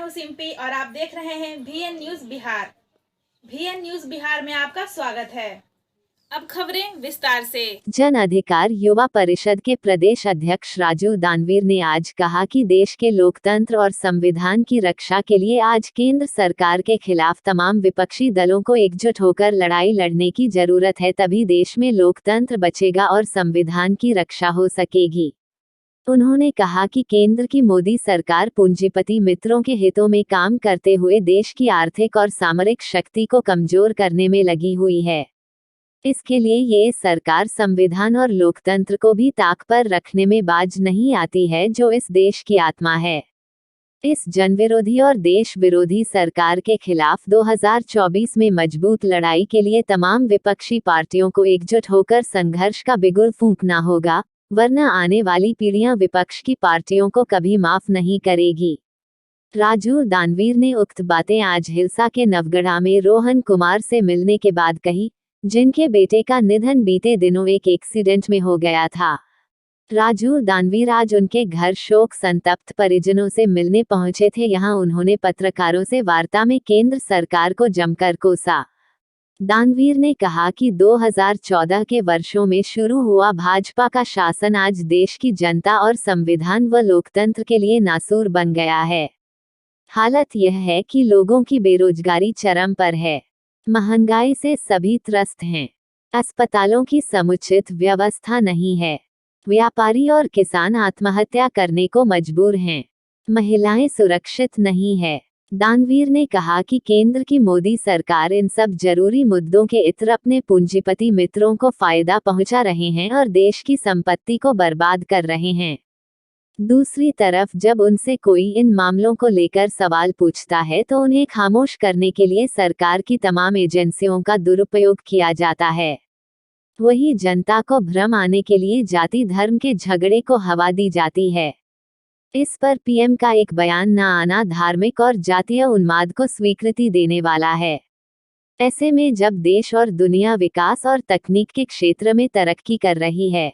हूं सिम्पी और आप देख रहे हैं VN news Bihar. VN news Bihar में आपका स्वागत है। अब खबरें विस्तार से। जन अधिकार युवा परिषद के प्रदेश अध्यक्ष राजू दानवीर ने आज कहा कि देश के लोकतंत्र और संविधान की रक्षा के लिए आज केंद्र सरकार के खिलाफ तमाम विपक्षी दलों को एकजुट होकर लड़ाई लड़ने की जरूरत है, तभी देश में लोकतंत्र बचेगा और संविधान की रक्षा हो सकेगी। उन्होंने कहा कि केंद्र की मोदी सरकार पूंजीपति मित्रों के हितों में काम करते हुए देश की आर्थिक और सामरिक शक्ति को कमजोर करने में लगी हुई है। इसके लिए ये सरकार संविधान और लोकतंत्र को भी ताक पर रखने में बाज नहीं आती है, जो इस देश की आत्मा है। इस जनविरोधी और देश विरोधी सरकार के खिलाफ 2024 में मजबूत लड़ाई के लिए तमाम विपक्षी पार्टियों को एकजुट होकर संघर्ष का बिगुल फूंकना होगा, वरना आने वाली पीढ़ियां विपक्ष की पार्टियों को कभी माफ नहीं करेगी। राजू दानवीर ने उक्त बातें आज हिलसा के नवगढ़ा में रोहन कुमार से मिलने के बाद कही, जिनके बेटे का निधन बीते दिनों एक एक्सीडेंट में हो गया था। राजू दानवीर आज उनके घर शोक संतप्त परिजनों से मिलने पहुंचे थे। यहां उन्होंने पत्रकारों से वार्ता में केंद्र सरकार को जमकर कोसा। दानवीर ने कहा कि 2014 के वर्षों में शुरू हुआ भाजपा का शासन आज देश की जनता और संविधान व लोकतंत्र के लिए नासूर बन गया है। हालत यह है कि लोगों की बेरोजगारी चरम पर है, महंगाई से सभी त्रस्त हैं, अस्पतालों की समुचित व्यवस्था नहीं है, व्यापारी और किसान आत्महत्या करने को मजबूर हैं, महिलाएं सुरक्षित नहीं है। दानवीर ने कहा कि केंद्र की मोदी सरकार इन सब जरूरी मुद्दों के इतर अपने पूंजीपति मित्रों को फायदा पहुंचा रहे हैं और देश की संपत्ति को बर्बाद कर रहे हैं। दूसरी तरफ जब उनसे कोई इन मामलों को लेकर सवाल पूछता है तो उन्हें खामोश करने के लिए सरकार की तमाम एजेंसियों का दुरुपयोग किया जाता है। वही जनता को भ्रम आने के लिए जाति धर्म के झगड़े को हवा दी जाती है। इस पर पीएम का एक बयान न आना धार्मिक और जातीय उन्माद को स्वीकृति देने वाला है। ऐसे में जब देश और दुनिया विकास और तकनीक के क्षेत्र में तरक्की कर रही है,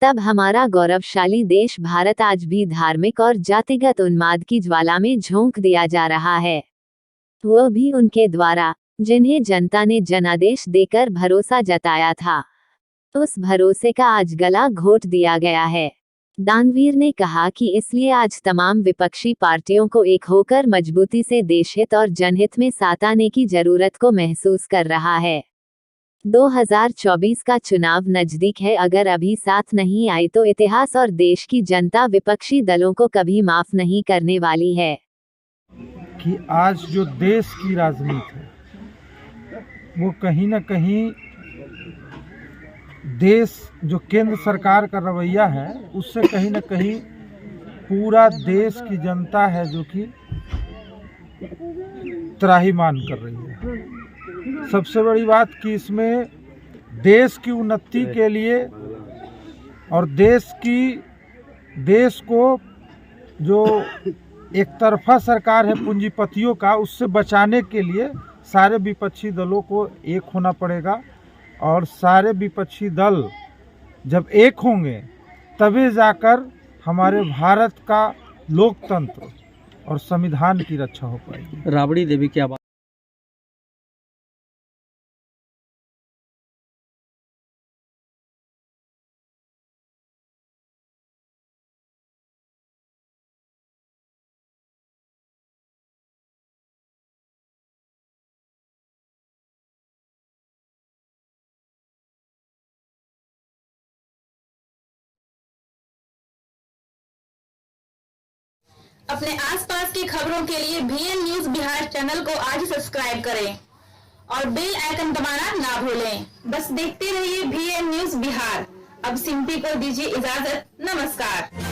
तब हमारा गौरवशाली देश भारत आज भी धार्मिक और जातिगत उन्माद की ज्वाला में झोंक दिया जा रहा है, वो भी उनके द्वारा जिन्हें जनता ने जनादेश देकर भरोसा जताया था। उस भरोसे का आज गला घोट दिया गया है। दानवीर ने कहा कि इसलिए आज तमाम विपक्षी पार्टियों को एक होकर मजबूती से देशहित और जनहित में साथ आने की जरूरत को महसूस कर रहा है। 2024 का चुनाव नजदीक है, अगर अभी साथ नहीं आई तो इतिहास और देश की जनता विपक्षी दलों को कभी माफ नहीं करने वाली है। कि आज जो देश की राजनीति है वो कहीं ना कहीं देश जो केंद्र सरकार का रवैया है उससे कहीं ना कहीं पूरा देश की जनता है जो कि त्राहिमाम कर रही है। सबसे बड़ी बात कि इसमें देश की उन्नति के लिए और देश को जो एक तरफा सरकार है पूंजीपतियों का, उससे बचाने के लिए सारे विपक्षी दलों को एक होना पड़ेगा। और सारे विपक्षी दल जब एक होंगे तभी जाकर हमारे भारत का लोकतंत्र और संविधान की रक्षा हो पाएगी। राबड़ी देवी क्या बात? अपने आसपास की खबरों के लिए VN न्यूज बिहार चैनल को आज सब्सक्राइब करें और बेल आइकन दबाना ना भूलें। बस देखते रहिए VN न्यूज बिहार। अब सिम्पी को दीजिए इजाजत। नमस्कार।